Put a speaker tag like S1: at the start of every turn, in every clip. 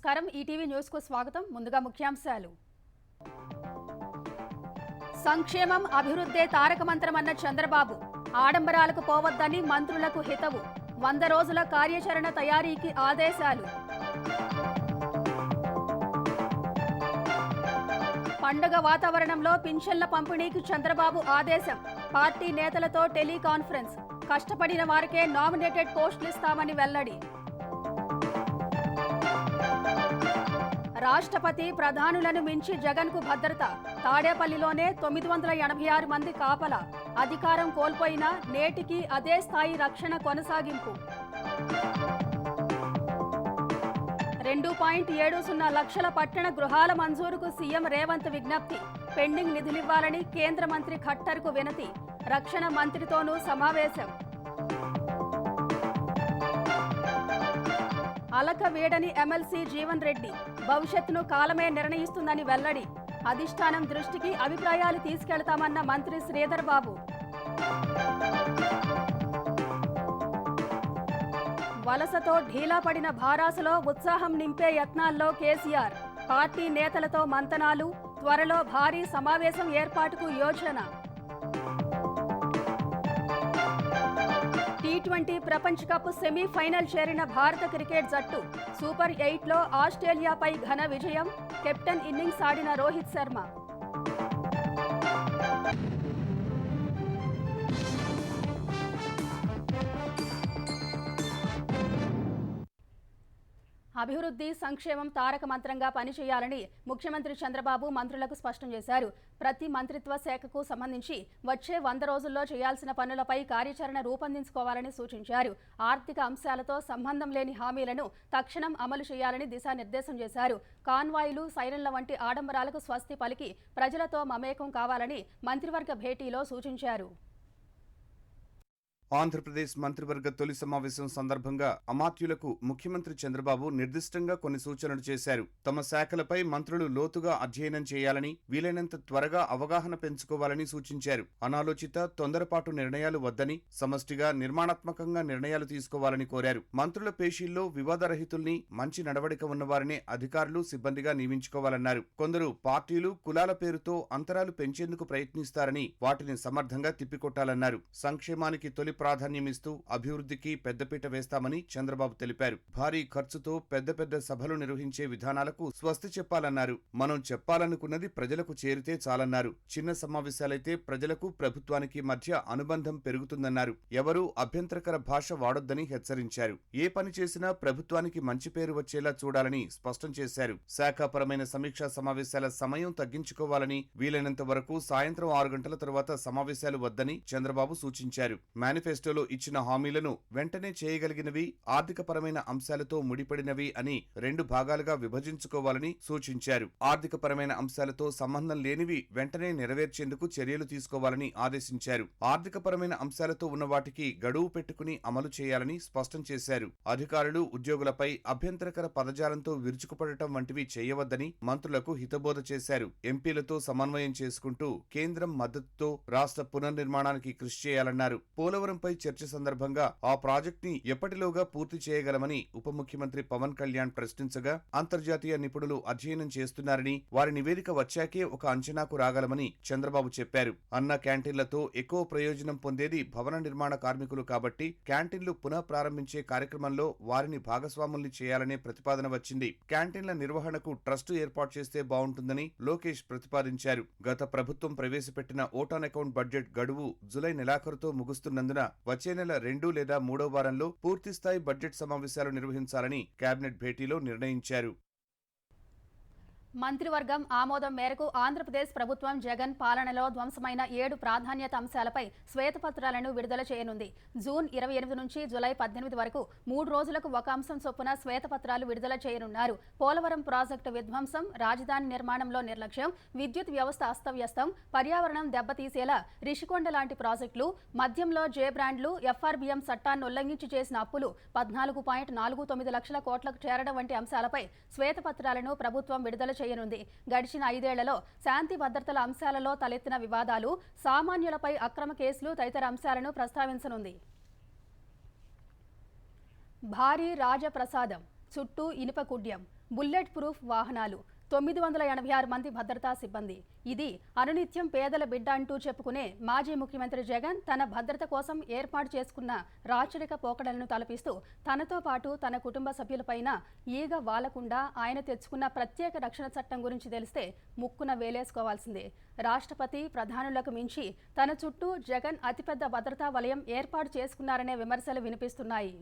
S1: నమస్కారం ETV news కు స్వాగతం ముందుగా ముఖ్యాంశాలు సంక్షేమం అభివృద్ధే తారక మంత్రమన్న చంద్రబాబు ఆడంబరాలకు పోవద్దని మంత్రులకు హితవు 100 రోజుల కార్యాచరణ తయారీకి ఆదేశాలు పండుగ వాతావరణంలో పింఛన్ల పంపిణీకి చంద్రబాబు ఆదేశం పార్టీ నేతలతో టెలికాన్ఫరెన్స్ కష్టపడిన వారికే నామినేటెడ్ పోస్టులు ఇస్తామని వెల్లడి రాష్ట్రపతి ప్రధానులను మించి జగన్కు భద్రత తాడేపల్లిలోనే 986 మంది కాపలా అధికారం కోల్పోయినా నేటికి అదే స్థాయి రక్షణ కొనసాగింపు 2.70 లక్షల పట్టణ గృహాల మంజూరుకు సీఎం రేవంత్ విజ్ఞప్తి పెండింగ్ నిధులివ్వాలని కేంద్ర మంత్రి ఖట్టర్కు వినతి రక్షణ మంత్రితోనూ సమావేశం అలక వేడని ఎమ్మెల్సీ జీవన్ రెడ్డి భవిష్యత్తును కాలమే నిర్ణయిస్తుందని వెల్లడి అధిష్టానం దృష్టికి అభిప్రాయాలు తీసుకెళ్తామన్న మంత్రి శ్రీధర్ బాబు వలసతో ఢీలా పడిన భారాసలో ఉత్సాహం నింపే యత్నాల్లో కేసీఆర్ పార్టీ నేతలతో మంతనాలు త్వరలో భారీ సమావేశం ఏర్పాటుకు యోచన టీ20 ప్రపంచ కప్ సెమీఫైనల్ చేరిన భారత క్రికెట్ జట్టు సూపర్ 8లో ఆస్ట్రేలియాపై ఘన విజయం కెప్టెన్ ఇన్నింగ్స్ ఆడిన రోహిత్ శర్మ అభివృద్ధి సంక్షేమం తారక మంత్రంగా పనిచేయాలని ముఖ్యమంత్రి చంద్రబాబు మంత్రులకు స్పష్టం చేశారు ప్రతి మంత్రిత్వ శాఖకు సంబంధించి వచ్చే 100 రోజుల్లో చేయాల్సిన పనులపై కార్యాచరణ రూపొందించుకోవాలని సూచించారు ఆర్థిక అంశాలతో సంబంధం లేని హామీలను తక్షణం అమలు చేయాలని దిశానిర్దేశం చేశారు కాన్వాయ్లు సైరన్ల వంటి ఆడంబరాలకు స్వస్తి పలికి ప్రజలతో మమేకం కావాలని మంత్రివర్గ భేటీలో సూచించారు
S2: ఆంధ్రప్రదేశ్ మంత్రివర్గ తొలి సమావేశం సందర్భంగా అమాత్యులకు ముఖ్యమంత్రి చంద్రబాబు నిర్దిష్టంగా కొన్ని సూచనలు చేశారు తమ శాఖలపై మంత్రులు లోతుగా అధ్యయనం చేయాలని వీలైనంత త్వరగా అవగాహన పెంచుకోవాలని సూచించారు అనాలోచిత తొందరపాటు నిర్ణయాలు వద్దని సమష్టిగా నిర్మాణాత్మకంగా నిర్ణయాలు తీసుకోవాలని కోరారు మంత్రుల పేషీల్లో వివాదరహితుల్ని మంచి నడవడిక ఉన్నవారినే అధికారులు సిబ్బందిగా నియమించుకోవాలన్నారు కొందరు పార్టీలు కులాల పేరుతో అంతరాలు పెంచేందుకు ప్రయత్నిస్తారని వాటిని సమర్థంగా తిప్పికొట్టాలన్నారు సంక్షేమానికి తొలి ప్రాధాన్యమిస్తూ అభివృద్ధికి పెద్దపీట వేస్తామని చంద్రబాబు తెలిపారు భారీ ఖర్చుతో పెద్ద సభలు నిర్వహించే విధానాలకు స్వస్తి చెప్పాలన్నారు మనం చెప్పాలనుకున్నది ప్రజలకు చేరితే చాలన్నారు చిన్న సమావేశాలైతే ప్రజలకు ప్రభుత్వానికి మధ్య అనుబంధం పెరుగుతుందన్నారు ఎవరూ అభ్యంతరకర భాష వాడొద్దని హెచ్చరించారు ఏ పని చేసినా ప్రభుత్వానికి మంచి పేరు వచ్చేలా చూడాలని స్పష్టం చేశారు శాఖాపరమైన సమీక్షా సమావేశాల సమయం తగ్గించుకోవాలని వీలైనంత వరకు సాయంత్రం 6 గంటల తరువాత సమావేశాలు వద్దని చంద్రబాబు సూచించారు మేనిఫెస్టోలో ఇచ్చిన హామీలను వెంటనే చేయగలిగినవి ఆర్థికపరమైన అంశాలతో ముడిపడినవి అని 2 భాగాలుగా విభజించుకోవాలని సూచించారు ఆర్థికపరమైన అంశాలతో సంబంధం లేనివి వెంటనే నెరవేర్చేందుకు చర్యలు తీసుకోవాలని ఆదేశించారు ఆర్థికపరమైన అంశాలతో ఉన్న వాటికి గడువు పెట్టుకుని అమలు చేయాలని స్పష్టం చేశారు అధికారులు ఉద్యోగులపై అభ్యంతరకర పదజాలంతో విరుచుకుపడటం వంటివి చేయవద్దని మంత్రులకు హితబోధ చేశారు ఎంపీలతో సమన్వయం చేసుకుంటూ కేంద్రం మద్దతుతో రాష్ట్ర పునర్నిర్మాణానికి కృషి చేయాలన్నారు పోలవరంపై చర్చ సందర్భంగా ఆ ప్రాజెక్టుని ఎప్పటిలోగా పూర్తి చేయగలమని ఉప ముఖ్యమంత్రి పవన్ కళ్యాణ్ ప్రశ్నించగా అంతర్జాతీయ నిపుణులు అధ్యయనం చేస్తున్నారని వారి నివేదిక వచ్చాకే ఒక అంచనాకు రాగలమని చంద్రబాబు చెప్పారు అన్న క్యాంటీన్లతో ఎక్కువ ప్రయోజనం పొందేది భవన నిర్మాణ కార్మికులు కాబట్టి క్యాంటీన్లు పునః ప్రారంభించే కార్యక్రమంలో వారిని భాగస్వాముల్ని చేయాలనే ప్రతిపాదన వచ్చింది క్యాంటీన్ల నిర్వహణకు ట్రస్టు ఏర్పాటు చేస్తే బాగుంటుందని లోకేష్ ప్రతిపాదించారు గత ప్రభుత్వం ప్రవేశపెట్టిన ఓటాన్ అకౌంట్ బడ్జెట్ గడువు జులై నెలాఖరుతో ముగుస్తున్నందున వచ్చే నెల 2 లేదా 3వ వారంలో పూర్తిస్థాయి బడ్జెట్ సమావేశాలు నిర్వహించాలని కేబినెట్ భేటీలో నిర్ణయించారు
S1: మంత్రివర్గం ఆమోదం మేరకు ఆంధ్రప్రదేశ్ ప్రభుత్వం జగన్ పాలనలో ధ్వంసమైన 7 ప్రాధాన్యత అంశాలపై శ్వేతపత్రాలను విడుదల చేయనుంది జూన్ 28 నుంచి జూలై 18 వరకు 3 రోజులకు ఒక అంశం చొప్పున శ్వేతపత్రాలు విడుదల చేయనున్నారు పోలవరం ప్రాజెక్టు విధ్వంసం రాజధాని నిర్మాణంలో నిర్లక్ష్యం విద్యుత్ వ్యవస్థ అస్తవ్యస్తం పర్యావరణం దెబ్బతీసేలా రిషికొండ లాంటి ప్రాజెక్టులు మద్యంలో జే బ్రాండ్లు ఎఫ్ఆర్బిఎం చట్టాన్ని ఉల్లంఘించి చేసిన అప్పులు 14.49 లక్షల కోట్లకు చేరడం వంటి అంశాలపై శ్వేతపత్రాలను ప్రభుత్వం విడుదల చేయనుంది గడిచిన 5 ఏళ్లలో శాంతి భద్రతల అంశాలలో తలెత్తిన వివాదాలు సామాన్యులపై అక్రమ కేసులు తదితర అంశాలను ప్రస్తావించనుంది భారీ రాజప్రసాదం చుట్టూ ఇనుప కుడ్యం బుల్లెట్ ప్రూఫ్ వాహనాలు, 986 మంది భద్రతా సిబ్బంది. ఇది అనునిత్యం పేదల బిడ్డ అంటూ చెప్పుకునే మాజీ ముఖ్యమంత్రి జగన్ తన భద్రత కోసం ఏర్పాటు చేసుకున్న రాచరిక పోకడలను తలపిస్తూ తనతో పాటు తన కుటుంబ సభ్యులపైన ఈగ వాలకుండా ఆయన తెచ్చుకున్న ప్రత్యేక రక్షణ చట్టం గురించి తెలిస్తే ముక్కున వేలేసుకోవాల్సిందే. రాష్ట్రపతి, ప్రధానులకు మించి తన చుట్టూ జగన్ అతిపెద్ద భద్రతా వలయం ఏర్పాటు చేసుకున్నారనే విమర్శలు వినిపిస్తున్నాయి.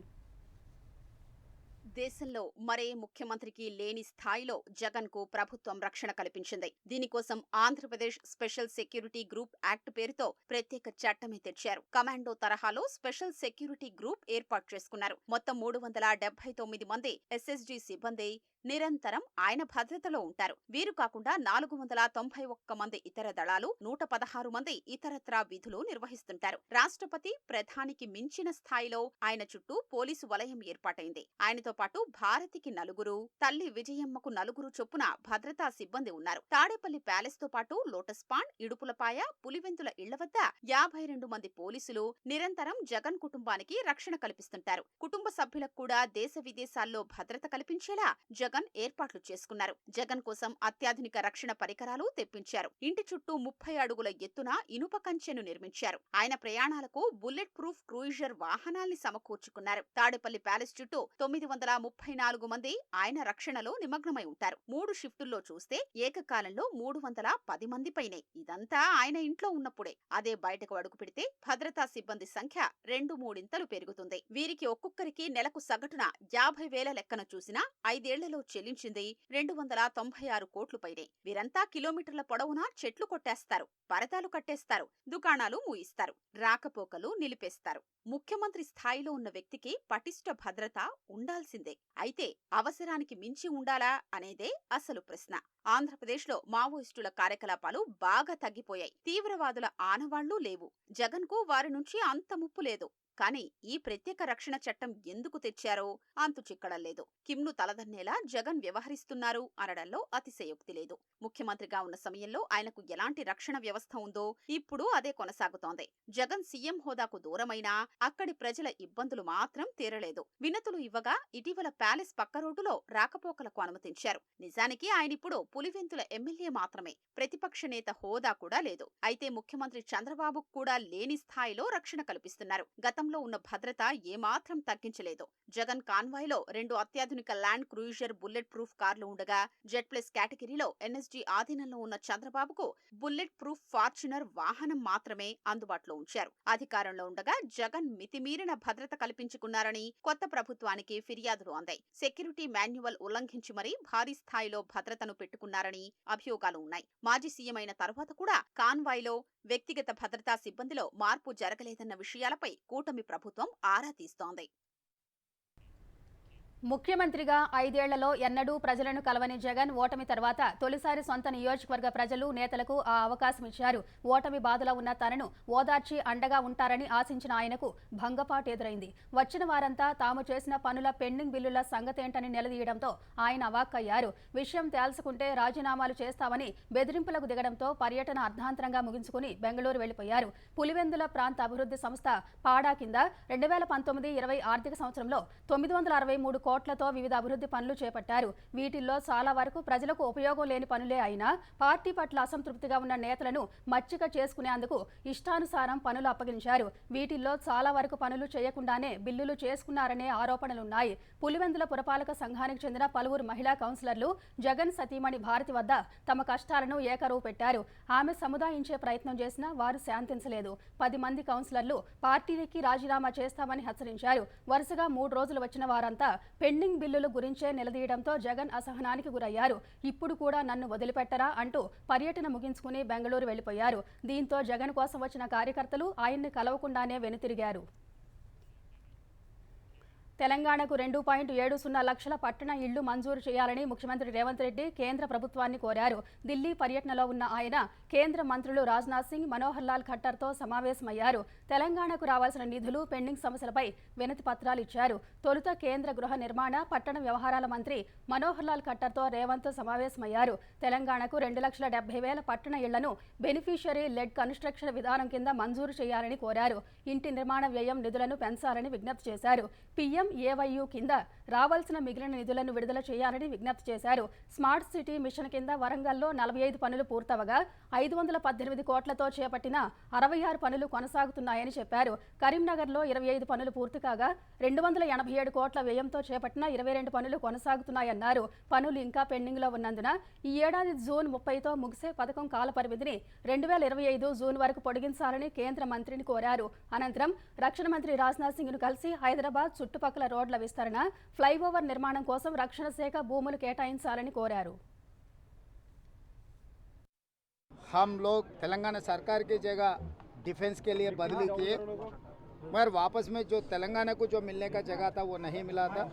S3: దేశంలో మరే ముఖ్యమంత్రికి లేని స్థాయిలో జగన్ కు ప్రభుత్వం రక్షణ కల్పించింది. దీనికోసం Andhra Pradesh special security group act పేరుతో ప్రత్యేక చట్టమే తెచ్చారు. కమాండో తరహాలో స్పెషల్ సెక్యూరిటీ గ్రూప్ ఏర్పాటు చేసుకున్నారు. మొత్తం 379 మంది ఎస్ఎస్జీ సిబ్బంది నిరంతరం ఆయన భద్రతలో ఉంటారు. వీరు కాకుండా 491 మంది ఇతర దళాలు, 116 మంది ఇతరత్రా విధులు నిర్వహిస్తుంటారు. రాష్ట్రపతి, ప్రధానికి మించిన స్థాయిలో ఆయన చుట్టూ పోలీసు వలయం ఏర్పాటైంది. ఆయనతో పాటు భారతికి 4, తల్లి విజయమ్మకు 4 చొప్పున భద్రతా సిబ్బంది ఉన్నారు. తాడేపల్లి ప్యాలెస్ తో పాటు లోటస్ పాండ్, ఇడుపులపాయ, పులివెందుల ఇళ్ల వద్ద 52 మంది పోలీసులు నిరంతరం జగన్ కుటుంబానికి రక్షణ కల్పిస్తుంటారు. కుటుంబ సభ్యులకు కూడా దేశ విదేశాల్లో భద్రత కల్పించేలా జగన్ ఏర్పాట్లు చేసుకున్నారు. జగన్ కోసం అత్యాధునిక రక్షణ పరికరాలు తెప్పించారు. ఇంటి చుట్టూ 30 అడుగుల ఎత్తున ఇనుప కంచెను నిర్మించారు. ఆయన ప్రయాణాలకు బుల్లెట్ ప్రూఫ్ క్రూయిజర్ వాహనాల్ని సమకూర్చుకున్నారు. తాడేపల్లి ప్యాలెస్ చుట్టూ 934 మంది ఆయన రక్షణలో నిమగ్నమై ఉంటారు. 3 షిఫ్టుల్లో చూస్తే ఏకకాలంలో 310 మంది పైనే. ఇదంతా ఆయన ఇంట్లో ఉన్నప్పుడే. అదే బయటకు అడుగు పెడితే భద్రతా సిబ్బంది సంఖ్య 2-3 పెరుగుతుంది. వీరికి ఒక్కొక్కరికి నెలకు సగటున 50,000 లెక్కన చూసినా 5 ఏళ్లలో చెల్లించింది 296 కోట్లు పైనే. వీరంతా కిలోమీటర్ల పొడవునా చెట్లు కొట్టేస్తారు, పరదాలు కట్టేస్తారు, దుకాణాలు మూయిస్తారు, రాకపోకలు నిలిపేస్తారు. ముఖ్యమంత్రి స్థాయిలో ఉన్న వ్యక్తికి పటిష్ట భద్రత ఉండాల్సిందే. అయితే అవసరానికి మించి ఉండాలా అనేదే అసలు ప్రశ్న. ఆంధ్రప్రదేశ్లో మావోయిస్టుల కార్యకలాపాలు బాగా తగ్గిపోయాయి. తీవ్రవాదుల ఆనవాళ్లూ లేవు. జగన్ కు వారి నుంచి అంత ముప్పు లేదు. కానీ ఈ ప్రత్యేక రక్షణ చట్టం ఎందుకు తెచ్చారో అంతు చిక్కడలేదు. కిమ్ను తలదన్నేలా జగన్ వ్యవహరిస్తున్నారు అనడంలో అతిశయోక్తి లేదు. ముఖ్యమంత్రిగా ఉన్న సమయంలో ఆయనకు ఎలాంటి రక్షణ వ్యవస్థ ఉందో ఇప్పుడు అదే కొనసాగుతోంది. జగన్ సీఎం హోదాకు దూరమైనా అక్కడి ప్రజల ఇబ్బందులు మాత్రం తీరలేదు. వినతులు ఇవ్వగా ఇటీవల ప్యాలెస్ పక్క రోడ్డులో రాకపోకలకు అనుమతించారు. నిజానికి ఆయనిప్పుడు పులివెందుల ఎమ్మెల్యే మాత్రమే. ప్రతిపక్ష నేత హోదా కూడా లేదు. అయితే ముఖ్యమంత్రి చంద్రబాబుకు కూడా లేని స్థాయిలో రక్షణ కల్పిస్తున్నారు. గతంలో ఉన్న భద్రత ఏమాత్రం తగ్గించలేదు. జగన్ కాన్వాయ్లో 2 అత్యాధునిక ల్యాండ్ క్రూయిజర్ బుల్లెట్ ప్రూఫ్ కార్లు ఉండగా, జెడ్+ కేటగిరీలో ఎన్ఎస్జీ ఆధీనంలో ఉన్న చంద్రబాబుకు బుల్లెట్ ప్రూఫ్ ఫార్చునర్ వాహనం మాత్రమే అందుబాటులో ఉంచారు. అధికారంలో ఉండగా జగన్ మితిమీరిన భద్రత కల్పించుకున్నారని కొత్త ప్రభుత్వానికి ఫిర్యాదులు అందాయి. సెక్యూరిటీ మాన్యువల్ ఉల్లంఘించి మరీ భారీ స్థాయిలో భద్రతను పెట్టుకున్నారని అభియోగాలు ఉన్నాయి. మాజీ సీఎం అయిన తర్వాత కూడా కాన్వాయ్లో వ్యక్తిగత భద్రతా సిబ్బందిలో మార్పు జరగలేదన్న విషయాలపై కూటమి ప్రభుత్వం ఆరా తీస్తోంది.
S1: ముఖ్యమంత్రిగా 5 ఏళ్లలో ఎన్నడూ ప్రజలను కలవని జగన్ ఓటమి తర్వాత తొలిసారి సొంత నియోజకవర్గ ప్రజలు, నేతలకు ఆ అవకాశం ఇచ్చారు. ఓటమి బాధలో ఉన్న తనను ఓదార్చి అండగా ఉంటారని ఆశించిన ఆయనకు భంగపాటు ఎదురైంది. వచ్చిన వారంతా తాము చేసిన పనుల పెండింగ్ బిల్లుల సంగతేంటని నిలదీయడంతో ఆయన అవాక్కయ్యారు. విషయం తేల్చుకుంటే రాజీనామాలు చేస్తామని బెదిరింపులకు దిగడంతో పర్యటన అర్ధాంతరంగా ముగించుకుని బెంగళూరు వెళ్లిపోయారు. పులివెందుల ప్రాంత అభివృద్ధి సంస్థ పాడా కింద 2019-20 ఆర్థిక సంవత్సరంలో 963 కోట్లతో వివిధ అభివృద్ధి పనులు చేపట్టారు. వీటిల్లో చాలా వరకు ప్రజలకు ఉపయోగం లేని పనులే అయినా పార్టీ పట్ల అసంతృప్తిగా ఉన్న నేతలను మచ్చిక చేసుకునేందుకు ఇష్టానుసారం పనులు అప్పగించారు. వీటిల్లో చాలా వరకు పనులు చేయకుండానే బిల్లులు చేసుకున్నారనే ఆరోపణలున్నాయి. పులివెందుల పురపాలక సంఘానికి చెందిన పలువురు మహిళా కౌన్సిలర్లు జగన్ సతీమణి భారతి వద్ద తమ కష్టాలను ఏకరువు పెట్టారు. ఆమె సముదాయించే ప్రయత్నం చేసినా వారు శాంతించలేదు. 10 మంది కౌన్సిలర్లు పార్టీకి రాజీనామా చేస్తామని హెచ్చరించారు. వరుసగా 3 రోజులు వచ్చిన వారంతా పెండింగ్ బిల్లుల గురించే నిలదీయడంతో జగన్ అసహనానికి గురయ్యారు. ఇప్పుడు కూడా నన్ను వదిలిపెట్టరా అంటూ పర్యటన ముగించుకుని బెంగళూరు వెళ్లిపోయారు. దీంతో జగన్ కోసం వచ్చిన కార్యకర్తలు ఆయన్ని కలవకుండానే వెనుతిరిగారు. తెలంగాణకు 2.70 లక్షల పట్టణ ఇళ్లు మంజూరు చేయాలని ముఖ్యమంత్రి రేవంత్ రెడ్డి కేంద్ర ప్రభుత్వాన్ని కోరారు. ఢిల్లీ పర్యటనలో ఉన్న ఆయన కేంద్ర మంత్రులు రాజ్నాథ్ సింగ్, మనోహర్ లాల్ ఖట్టర్తో సమావేశమయ్యారు. తెలంగాణకు రావాల్సిన నిధులు, పెండింగ్ సమస్యలపై వినతి పత్రాలు ఇచ్చారు. తొలుత కేంద్ర గృహ నిర్మాణ, పట్టణ వ్యవహారాల మంత్రి మనోహర్ లాల్ ఖట్టర్తో రేవంత్ సమావేశమయ్యారు. తెలంగాణకు 2,70,000 పట్టణ ఇళ్లను బెనిఫిషియరీ లెడ్ కన్స్ట్రక్షన్ విధానం కింద మంజూరు చేయాలని కోరారు. ఇంటి నిర్మాణ వ్యయం నిధులను పెంచాలని విజ్ఞప్తి చేశారు. పీఎం PMAYU కింద రావాల్సిన మిగిలిన నిధులను విడుదల చేయాలని విజ్ఞప్తి చేశారు. స్మార్ట్ సిటీ మిషన్ కింద వరంగల్లో 45 పనులు పూర్తవగా 518 కోట్లతో చేపట్టిన 66 పనులు కొనసాగుతున్నాయని చెప్పారు. కరీంనగర్లో 25 పనులు పూర్తి కాగా 287 కోట్ల వ్యయంతో చేపట్టిన 22 పనులు కొనసాగుతున్నాయన్నారు. పనులు ఇంకా పెండింగ్లో ఉన్నందున ఈ ఏడాది జూన్ 30తో ముగిసే పథకం కాల పరిమితిని 2025 జూన్ వరకు పొడిగించాలని కేంద్ర మంత్రిని కోరారు. అనంతరం రక్షణ మంత్రి రాజ్నాథ్ సింగ్ను కలిసి హైదరాబాద్ చుట్టుపక్కల రోడ్ల విస్తరణ, ఫ్లైఓవర్ నిర్మాణం కోసం రక్షణ శాఖ భూములు కేటాయించాలని కోరారు.
S4: हम लोग तेलंगाना सरकार की जगह डिफेंस के लिए बदली किए, मगर वापस में जो तेलंगाना को जो मिलने का जगह था वो नहीं मिला था।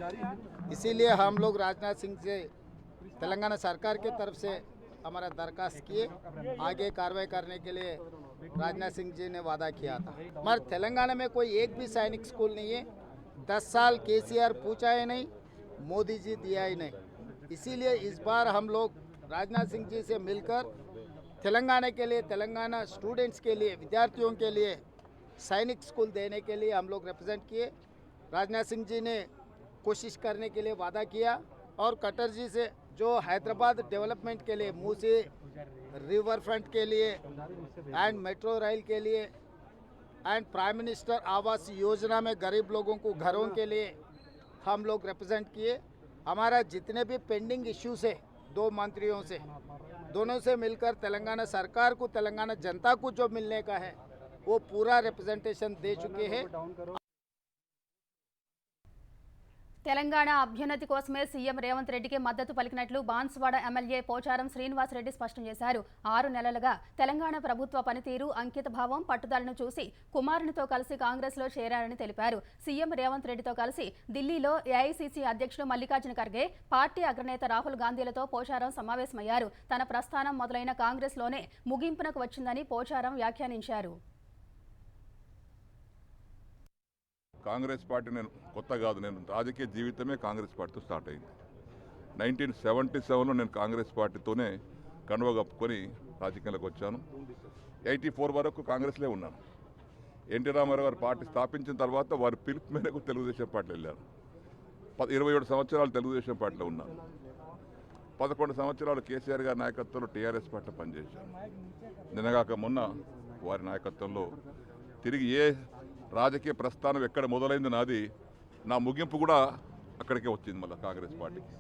S4: इसीलिए हम लोग राजनाथ सिंह से तेलंगाना सरकार की तरफ से हमारा दरखास्त किए, आगे कार्रवाई करने के लिए राजनाथ सिंह जी ने वादा किया था। मगर तेलंगाना में कोई एक भी सैनिक स्कूल नहीं है। 10 साल KCR पूछा ही नहीं, मोदी जी दिया ही नहीं। इसीलिए इस बार हम लोग राजनाथ सिंह जी से मिलकर तेलंगाना के लिए, तेलंगाना स्टूडेंट्स के लिए, विद्यार्थियों के लिए सैनिक स्कूल देने के लिए हम लोग रिप्रेजेंट किए। राजनाथ सिंह जी ने कोशिश करने के लिए वादा किया और कटर जी से जो हैदराबाद डेवलपमेंट के लिए, मूसी रिवर फ्रंट के लिए एंड मेट्रो रेल के लिए and prime minister Awas Yojana में गरीब लोगों को घरों के लिए हम लोग रिप्रेजेंट किए। हमारा जितने भी पेंडिंग इश्यूज है 2 मंत्रियों से, दोनों से मिलकर तेलंगाना सरकार को, तेलंगाना जनता को जो मिलने का है वो पूरा रिप्रेजेंटेशन दे चुके हैं।
S1: తెలంగాణ అభ్యున్నతి కోసమే సీఎం రేవంత్ రెడ్డికి మద్దతు పలికినట్లు బాన్సువాడ ఎమ్మెల్యే పోచారం శ్రీనివాస్ రెడ్డి స్పష్టం చేశారు. 6 నెలలుగా తెలంగాణ ప్రభుత్వ పనితీరు, అంకిత భావం, పట్టుదలను చూసి కుమారునితో కలిసి కాంగ్రెస్లో చేరారని తెలిపారు. సీఎం రేవంత్ రెడ్డితో కలిసి ఢిల్లీలో ఏఐసీసీ అధ్యక్షుడు మల్లికార్జున ఖర్గే, పార్టీ అగ్రనేత రాహుల్ గాంధీలతో పోచారం సమావేశమయ్యారు. తన ప్రస్థానం మొదలైన కాంగ్రెస్లోనే ముగింపునకు వచ్చిందని పోచారం వ్యాఖ్యానించారు.
S5: కాంగ్రెస్ పార్టీ నేను కొత్త కాదు, నేను రాజకీయ జీవితమే కాంగ్రెస్ పార్టీతో స్టార్ట్ అయింది. 1977లో నేను కాంగ్రెస్ పార్టీతోనే కండువ కప్పుకొని రాజకీయాలకు వచ్చాను. 84 వరకు కాంగ్రెస్లే ఉన్నాను. ఎన్టీ రామారావు గారు పార్టీ స్థాపించిన తర్వాత వారి పిలుపు మేరకు తెలుగుదేశం పార్టీలో వెళ్ళాను. 27 సంవత్సరాలు తెలుగుదేశం పార్టీలో ఉన్నాను. 11 సంవత్సరాలు కేసీఆర్ గారి నాయకత్వంలో టీఆర్ఎస్ పార్టీలో పనిచేశాను. నిన్నగాక మొన్న వారి నాయకత్వంలో తిరిగి ఏ రాజకీయ ప్రస్థానం ఎక్కడ మొదలైంది నాది, నా ముగింపు కూడా అక్కడికే వచ్చింది మళ్ళీ కాంగ్రెస్ పార్టీకి.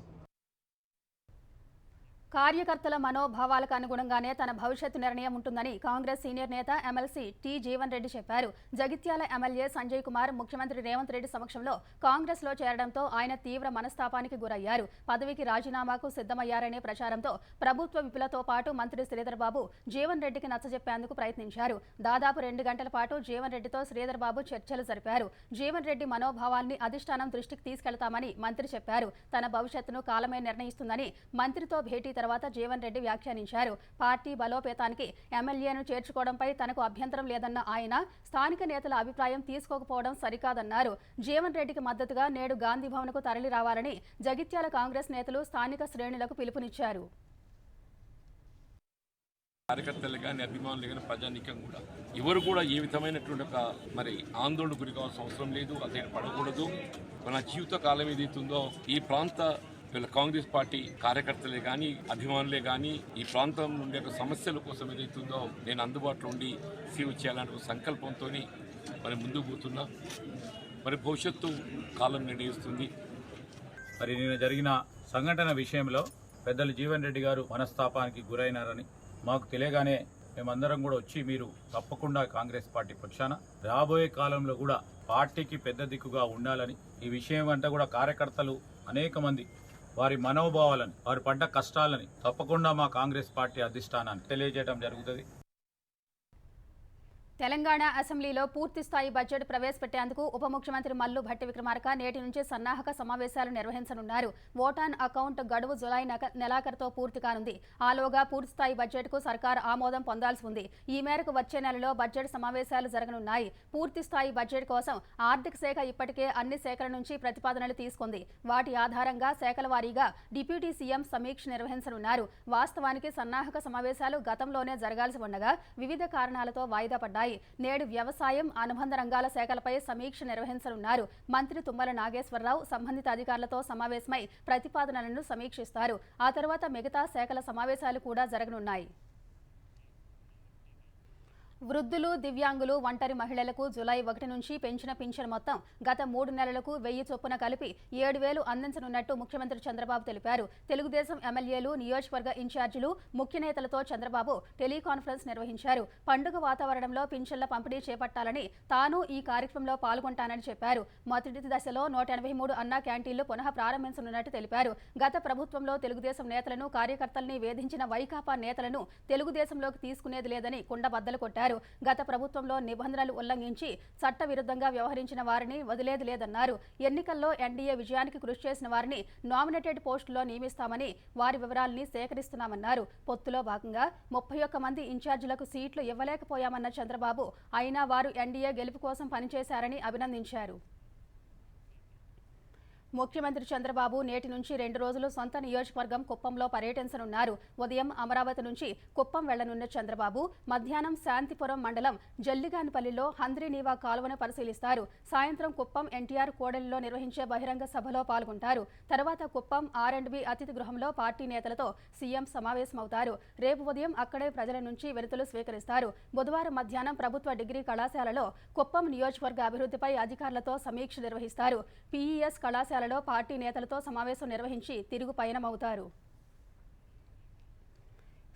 S1: కార్యకర్తల మనోభావాలకు అనుగుణంగానే తన భవిష్యత్తు నిర్ణయం ఉంటుందని కాంగ్రెస్ సీనియర్ నేత ఎమ్మెల్సీ టి జీవన్ రెడ్డి చెప్పారు. జగిత్యాల ఎమ్మెల్యే సంజయ్ కుమార్ ముఖ్యమంత్రి రేవంత్ రెడ్డి సమక్షంలో కాంగ్రెస్లో చేరడంతో ఆయన తీవ్ర మనస్తాపానికి గురయ్యారు. పదవికి రాజీనామాకు సిద్ధమయ్యారనే ప్రచారంతో ప్రభుత్వ విపులతో పాటు మంత్రి శ్రీధర్ బాబు జీవన్ రెడ్డికి నచ్చజెప్పేందుకు ప్రయత్నించారు. దాదాపు 2 గంటల పాటు జీవన్ రెడ్డితో శ్రీధర్ బాబు చర్చలు జరిపారు. జీవన్ రెడ్డి మనోభావాల్ని అధిష్టానం దృష్టికి తీసుకెళ్తామని మంత్రి చెప్పారు. తన భవిష్యత్తును కాలమే నిర్ణయిస్తుందని మంత్రితో భేటీ తర్వాత జీవన్ రెడ్డి వ్యాఖ్యానించారు. పార్టీ బలోపేతానికి ఎమ్మెల్యేను చేర్చుకోవడంపై తనకు అభ్యంతరం లేదన్న ఆయన స్థానిక నేతల అభిప్రాయం తీసుకోకపోవడం సరికాదన్నారు. జీవన్ రెడ్డికి మద్దతుగా నేడు గాంధీ భవన్కు తరలి రావాలని జగిత్యాల కాంగ్రెస్ నేతలు స్థానిక శ్రేణులకు పిలుపునిచ్చారు.
S6: కార్యకర్తలు కానీ, అభిమానులు కానీ, ప్రజానీకం కూడా ఎవరు కూడా ఏ విధమైనటువంటి ఒక ఆందోళన గురి కావాల్సిన అవసరం లేదు. అదే పడకూడదు. మన జీవిత కాలం ఏదైతుందో ఈ ప్రాంత కాంగ్రెస్ పార్టీ కార్యకర్తలే కానీ, అభిమానులే కానీ ఈ ప్రాంతం నుండి సమస్యల కోసం ఏదైతుందో నేను అందుబాటులో ఉండి సేవ చేయాలనే సంకల్పంతో ముందుకు పోతున్నా. భవిష్యత్తు కాలం నిర్ణయిస్తుంది.
S7: నిన్న జరిగిన సంఘటన విషయంలో పెద్దలు జీవన్ రెడ్డి గారు మనస్తాపానికి గురైనారని మాకు తెలియగానే మేమందరం కూడా వచ్చి మీరు తప్పకుండా కాంగ్రెస్ పార్టీ పక్షాన రాబోయే కాలంలో కూడా పార్టీకి పెద్ద దిక్కుగా ఉండాలని, ఈ విషయం అంతా కూడా కార్యకర్తలు అనేక మంది వారి మనోభావాలను, వారి పడ్డ కష్టాలని తప్పకుండా మా కాంగ్రెస్ పార్టీ అధిష్టానాన్ని తెలియజేయడం జరుగుతుంది.
S1: తెలంగాణ అసెంబ్లీలో పూర్తిస్థాయి బడ్జెట్ ప్రవేశపెట్టేందుకు ఉప ముఖ్యమంత్రి మల్లు భట్టి విక్రమార్క నేటి నుంచి సన్నాహక సమావేశాలు నిర్వహించనున్నారు. ఓట్ ఆన్ అకౌంట్ గడువు జులై నెలాఖరుతో పూర్తి కానుంది. ఆలోగా పూర్తిస్థాయి బడ్జెట్కు సర్కార్ ఆమోదం పొందాల్సి ఉంది. ఈ మేరకు వచ్చే నెలలో బడ్జెట్ సమావేశాలు జరగనున్నాయి. పూర్తిస్థాయి బడ్జెట్ కోసం ఆర్థిక శాఖ ఇప్పటికే అన్ని శాఖల నుంచి ప్రతిపాదనలు తీసుకుంది. వాటి ఆధారంగా శాఖల వారీగా డిప్యూటీ సీఎం సమీక్ష నిర్వహించనున్నారు. వాస్తవానికి సన్నాహక సమావేశాలు గతంలోనే జరగాల్సి ఉండగా వివిధ కారణాలతో వాయిదా పడ్డాయి. జరగనున్నాయి. నేడు వ్యవసాయం, అనుబంధ రంగాల శాఖలపై సమీక్ష నిర్వహించనున్నారు. మంత్రి తుమ్మల నాగేశ్వరరావు సంబంధిత అధికారులతో సమావేశమై ప్రతిపాదనలను సమీక్షిస్తారు. ఆ తర్వాత మిగతా శాఖల సమావేశాలు కూడా జరగనున్నాయి. వృద్ధులు, దివ్యాంగులు, ఒంటరి మహిళలకు జులై 1 నుంచి పెంచిన పింఛను మొత్తం గత 3 నెలలకు 1000 చొప్పున కలిపి 7,000 అందించనున్నట్టు ముఖ్యమంత్రి చంద్రబాబు తెలిపారు. తెలుగుదేశం ఎమ్మెల్యేలు, నియోజకవర్గ ఇన్ఛార్జీలు, ముఖ్య నేతలతో చంద్రబాబు టెలికాన్ఫరెన్స్ నిర్వహించారు. పండుగ వాతావరణంలో పింఛన్ల పంపిణీ చేపట్టాలని, తాను ఈ కార్యక్రమంలో పాల్గొంటానని చెప్పారు. మొదటి దశలో 183 అన్నా క్యాంటీన్లు పునః ప్రారంభించనున్నట్టు తెలిపారు. గత ప్రభుత్వంలో తెలుగుదేశం నేతలను, కార్యకర్తల్ని వేధించిన వైకాపా నేతలను తెలుగుదేశంలోకి తీసుకునేది లేదని కుండబద్దలు కొట్టారు. గత ప్రభుత్వంలో నిబంధనలు ఉల్లంఘించి చట్టవిరుద్ధంగా వ్యవహరించిన వారిని వదిలేది లేదన్నారు. ఎన్నికల్లో ఎన్డీఏ విజయానికి కృషి చేసిన వారిని నామినేటెడ్ పోస్టుల్లో నియమిస్తామని, వారి వివరాల్ని సేకరిస్తున్నామన్నారు. పొత్తులో భాగంగా 31 మంది ఇన్ఛార్జీలకు సీట్లు ఇవ్వలేకపోయామన్న చంద్రబాబు, అయినా వారు ఎన్డీఏ గెలుపు కోసం పనిచేశారని అభినందించారు. ముఖ్యమంత్రి చంద్రబాబు నేటి నుంచి 2 రోజులు సొంత నియోజకవర్గం కుప్పంలో పర్యటించనున్నారు. ఉదయం అమరావతి నుంచి కుప్పం వెళ్లనున్న చంద్రబాబు మధ్యాహ్నం శాంతిపురం మండలం జల్లిగానిపల్లిలో హంద్రీనీవా కాలువను పరిశీలిస్తారు. సాయంత్రం కుప్పం ఎన్టీఆర్ కూడలిలో నిర్వహించే బహిరంగ సభలో పాల్గొంటారు. తర్వాత కుప్పం R&B అతిథి గృహంలో పార్టీ నేతలతో సీఎం సమావేశమవుతారు. రేపు ఉదయం అక్కడే ప్రజల నుంచి వినతులు స్వీకరిస్తారు. బుధవారం మధ్యాహ్నం ప్రభుత్వ డిగ్రీ కళాశాలలో కుప్పం నియోజకవర్గ అభివృద్ధిపై అధికారులతో సమీక్ష నిర్వహిస్తారు. PES కళాశాల పార్టీ నేతలతో సమావేశం నిర్వహించి తిరుగు పయనమవుతారు.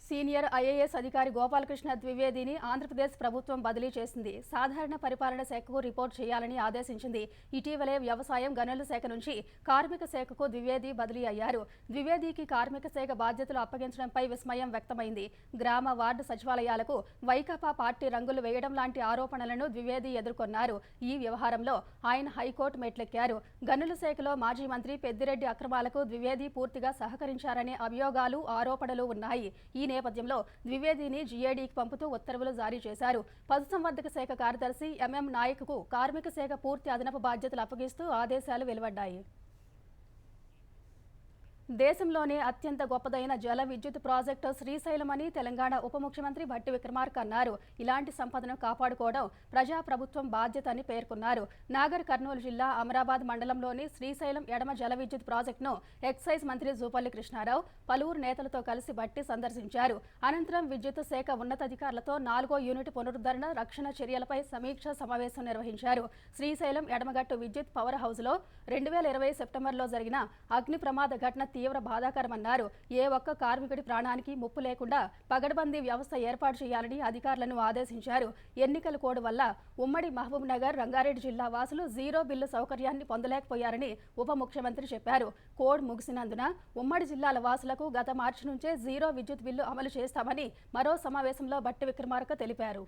S1: సీనియర్ IAS అధికారి గోపాలకృష్ణ ద్వివేదిని ఆంధ్రప్రదేశ్ ప్రభుత్వం బదిలీ చేసింది. సాధారణ పరిపాలన శాఖకు రిపోర్ట్ చేయాలని ఆదేశించింది. ఇటీవలే వ్యవసాయం, గనుల శాఖ నుంచి కార్మిక శాఖకు ద్వివేది బదిలీ అయ్యారు. ద్వివేదికి కార్మిక శాఖ బాధ్యతలు అప్పగించడంపై విస్మయం వ్యక్తమైంది. గ్రామ, వార్డు సచివాలయాలకు వైకాపా పార్టీ రంగులు వేయడం లాంటి ఆరోపణలను ద్వివేది ఎదుర్కొన్నారు. ఈ వ్యవహారంలో ఆయన హైకోర్టు మెట్లెక్కారు. గనుల శాఖలో మాజీ మంత్రి పెద్దిరెడ్డి అక్రమాలకు ద్వివేది పూర్తిగా సహకరించారనే అభియోగాలు, ఆరోపణలు ఉన్నాయి. ఈ నేపథ్యంలో ద్వివేదిని GADకి పంపుతూ ఉత్తర్వులు జారీ చేశారు. పశుసంవర్ధక శాఖ కార్యదర్శి MM నాయక్కు కార్మిక శాఖ పూర్తి అదనపు బాధ్యతలు అప్పగిస్తూ ఆదేశాలు వెలువడ్డాయి. దేశంలోనే అత్యంత గొప్పదైన జల విద్యుత్ ప్రాజెక్టు శ్రీశైలం అని తెలంగాణ ఉప ముఖ్యమంత్రి భట్టి విక్రమార్క అన్నారు. ఇలాంటి సంపదను కాపాడుకోవడం ప్రజాప్రభుత్వం బాధ్యత అని పేర్కొన్నారు. నాగర్ కర్నూలు జిల్లా అమరాబాద్ మండలంలోని శ్రీశైలం ఎడమ జల విద్యుత్ ప్రాజెక్టును ఎక్సైజ్ మంత్రి జూపల్లి కృష్ణారావు పలువురు నేతలతో కలిసి భట్టి సందర్శించారు. అనంతరం విద్యుత్ శాఖ ఉన్నతాధికారులతో 4వ యూనిట్ పునరుద్ధరణ, రక్షణ చర్యలపై సమీక్ష సమావేశం నిర్వహించారు. శ్రీశైలం ఎడమగట్టు విద్యుత్ పవర్ హౌస్లో 2020 సెప్టెంబర్లో జరిగిన అగ్ని ప్రమాద ఘటన తీవ్ర బాధాకరమన్నారు. ఏ ఒక్క కార్మికుడి ప్రాణానికి ముప్పు లేకుండా పగడ్బందీ వ్యవస్థ ఏర్పాటు చేయాలని అధికారులను ఆదేశించారు. ఎన్నికల కోడ్ వల్ల ఉమ్మడి మహబూబ్ నగర్, రంగారెడ్డి జిల్లా వాసులు 0 బిల్లు సౌకర్యాన్ని పొందలేకపోయారని ఉప ముఖ్యమంత్రి చెప్పారు. కోడ్ ముగిసినందున ఉమ్మడి జిల్లాల వాసులకు గత మార్చి నుంచే 0 విద్యుత్ బిల్లు అమలు చేస్తామని మరో సమావేశంలో భట్టి విక్రమార్క తెలిపారు.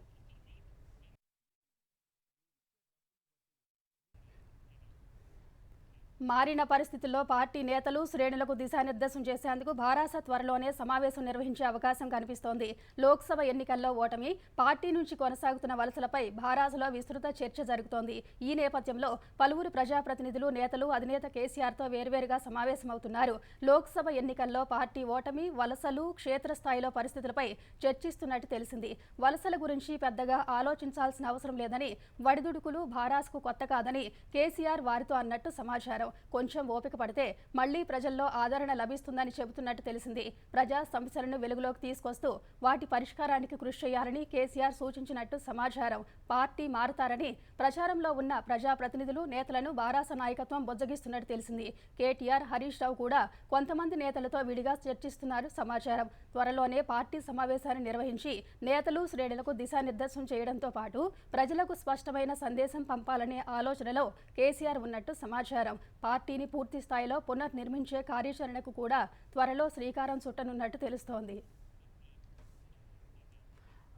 S1: మారిన పరిస్థితుల్లో పార్టీ నేతలు, శ్రేణులకు దిశానిర్దేశం చేసేందుకు భారాస త్వరలోనే సమావేశం నిర్వహించే అవకాశం కనిపిస్తోంది. లోక్సభ ఎన్నికల్లో ఓటమి, పార్టీ నుంచి కొనసాగుతున్న వలసలపై భారాసలో విస్తృత చర్చ జరుగుతోంది. ఈ నేపథ్యంలో పలువురు ప్రజాప్రతినిధులు, నేతలు అధినేత కేసీఆర్తో వేర్వేరుగా సమావేశమవుతున్నారు. లోక్సభ ఎన్నికల్లో పార్టీ ఓటమి, వలసలు, క్షేత్రస్థాయిలో పరిస్థితులపై చర్చిస్తున్నట్టు తెలిసింది. వలసల గురించి పెద్దగా ఆలోచించాల్సిన అవసరం లేదని, వడిదుడుకులు భారాసకు కొత్త కాదని కేసీఆర్ వారితో అన్నట్టు సమాచారం. కొంచెం ఓపిక పడితే మళ్లీ ప్రజల్లో ఆదరణ లభిస్తుందని చెబుతున్నట్టు తెలిసింది. ప్రజా సమస్యలను వెలుగులోకి తీసుకొస్తూ వాటి పరిష్కారానికి కృషి చేయాలని కేసీఆర్ సూచించినట్టు సమాచారం. పార్టీ మారుతారని ప్రచారంలో ఉన్న ప్రజాప్రతినిధులు, నేతలను బారాస నాయకత్వం బొజ్జగిస్తున్నట్టు తెలిసింది. కేటీఆర్, హరీష్ రావు కూడా కొంతమంది నేతలతో విడిగా చర్చిస్తున్నారు సమాచారం. త్వరలోనే పార్టీ సమావేశాన్ని నిర్వహించి నేతలు, శ్రేణులకు దిశానిర్దేశం చేయడంతో పాటు ప్రజలకు స్పష్టమైన సందేశం పంపాలనే ఆలోచనలో కేసీఆర్ ఉన్నట్టు సమాచారం. పార్టీని పూర్తి స్థాయిలో పునర్నిర్మించే కార్యాచరణకు కూడా త్వరలో శ్రీకారం చుట్టనున్నట్టు తెలుస్తోంది.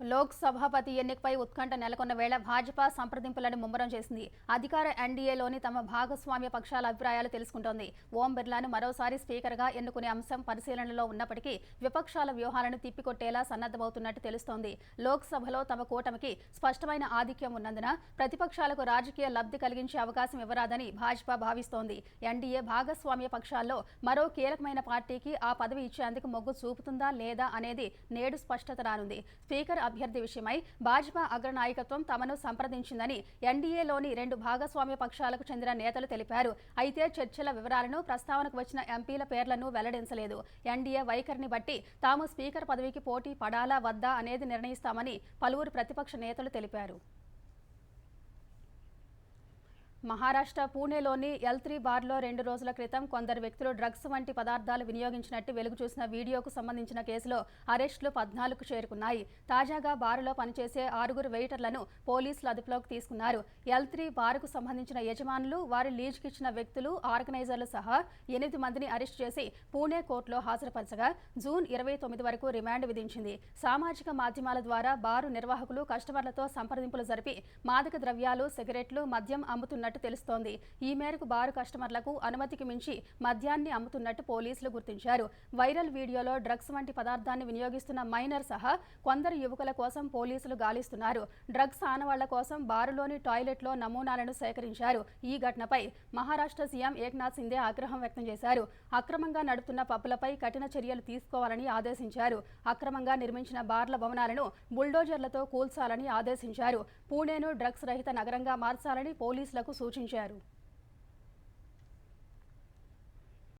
S1: లోక్ సభాపతి ఎన్నికపై ఉత్కంఠ నెలకొన్న వేళ భాజపా సంప్రదింపులను ముమ్మరం చేసింది. అధికార ఎన్డీఏలోని తమ భాగస్వామ్య పక్షాల అభిప్రాయాలు తెలుసుకుంటోంది. ఓం బిర్లాను మరోసారి స్పీకర్గా ఎన్నుకునే అంశం పరిశీలనలో ఉన్నప్పటికీ విపక్షాల వ్యూహాలను తిప్పికొట్టేలా సన్నద్ధమవుతున్నట్టు తెలుస్తోంది. లోక్సభలో తమ కూటమికి స్పష్టమైన ఆధిక్యం ఉన్నందున ప్రతిపక్షాలకు రాజకీయ లబ్ధి కలిగించే అవకాశం ఇవ్వరాదని భాజపా భావిస్తోంది. ఎన్డీఏ భాగస్వామ్య పక్షాల్లో మరో కీలకమైన పార్టీకి ఆ పదవి ఇచ్చేందుకు మొగ్గు చూపుతుందా లేదా అనేది నేడు స్పష్టత రానుంది. స్పీకర్ అభ్యర్థి విషయమై భాజపా అగ్రనాయకత్వం తమను సంప్రదించిందని ఎన్డీఏలోని 2 భాగస్వామ్య పక్షాలకు చెందిన నేతలు తెలిపారు. అయితే చర్చల వివరాలను, ప్రస్తావనకు వచ్చిన ఎంపీల పేర్లను వెల్లడించలేదు. ఎన్డీఏ వైఖరిని బట్టి తాము స్పీకర్ పదవికి పోటీ పడాలా వద్దా అనేది నిర్ణయిస్తామని పలువురు ప్రతిపక్ష నేతలు తెలిపారు. మహారాష్ట్ర పూణేలోని L3 బార్లో 2 రోజుల క్రితం కొందరు వ్యక్తులు డ్రగ్స్ వంటి పదార్థాలు వినియోగించినట్టు వెలుగు చూసిన వీడియోకు సంబంధించిన కేసులో అరెస్టులు 14కు చేరుకున్నాయి. తాజాగా బారులో పనిచేసే 6 వెయిటర్లను పోలీసులు అదుపులోకి తీసుకున్నారు. L3 బారుకు సంబంధించిన యజమానులు, వారి లీజుకిచ్చిన వ్యక్తులు, ఆర్గనైజర్లు సహా 8 మందిని అరెస్టు చేసి పూణే కోర్టులో హాజరుపరచగా జూన్ 29 వరకు రిమాండ్ విధించింది. సామాజిక మాధ్యమాల ద్వారా బారు నిర్వాహకులు కస్టమర్లతో సంప్రదింపులు జరిపి మాదక ద్రవ్యాలు, సిగరెట్లు, మద్యం అమ్ముతున్నట్టు తెలుస్తోంది. ఈ మేరకు బారు కస్టమర్లకు అనుమతికి మించి మద్యాన్ని అమ్ముతున్నట్టు పోలీసులు గుర్తించారు. వైరల్ వీడియోలో డ్రగ్స్ వంటి పదార్థాన్ని వినియోగిస్తున్న మైనర్ సహా కొందరు యువకుల కోసం పోలీసులు గాలిస్తున్నారు. డ్రగ్స్ ఆనవాళ్ల కోసం బారులోని టాయిలెట్లో నమూనాలను సేకరించారు. ఈ ఘటనపై మహారాష్ట్ర సీఎం ఏక్నాథ్ సింధే ఆగ్రహం వ్యక్తం చేశారు. అక్రమంగా నడుపుతున్న పబ్బులపై కఠిన చర్యలు తీసుకోవాలని ఆదేశించారు. అక్రమంగా నిర్మించిన బార్ల భవనాలను బుల్డోజర్లతో కూల్చాలని ఆదేశించారు. పూణేను డ్రగ్స్ రహిత నగరంగా మార్చాలని పోలీసులకు సూచించారు.